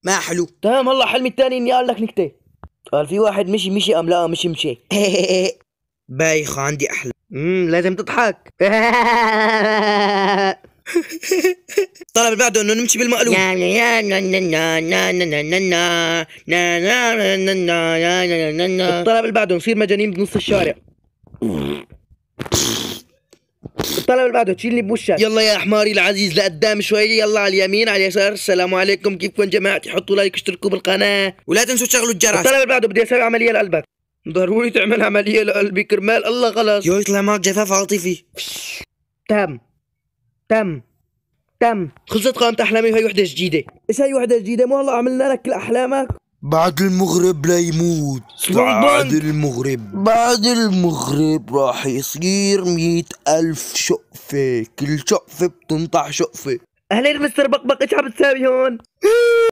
ما حلو. تمام. هلا حلمي الثاني اني قال لك نكته. قال في واحد مشي قام لا مشي. بايخ عندي احلى. لازم تضحك. الطلب اللي بعده انه نمشي بالمقلوب. الطلب اللي بعده نصير مجانين بنص الشارع. الطلب اللي بعده تشيلني بوشك. يلا يا حماري العزيز لقدام شوي، يلا على اليمين على اليسار. السلام عليكم، كيفكم جماعتي؟ حطوا لايك اشتركوا بالقناة ولا تنسوا تشغلوا الجرس. الطلب اللي بعده بدي اسوي عملية لقلبك. ضروري تعمل عملية لقلبي كرمال الله خلاص. يو يطلع معك جفاف عاطفي. تم. خلصت قائمة احلامي وهي وحدة جديدة. ايش هي وحدة جديدة؟ مو هلا عملنا لك كل احلامك. بعد المغرب لا يموت. بعد المغرب راح يصير 100,000 شقفة، كل شقفة بتنطح شقفة. اهلين مستر بقبق، ايش عم تساوي هون؟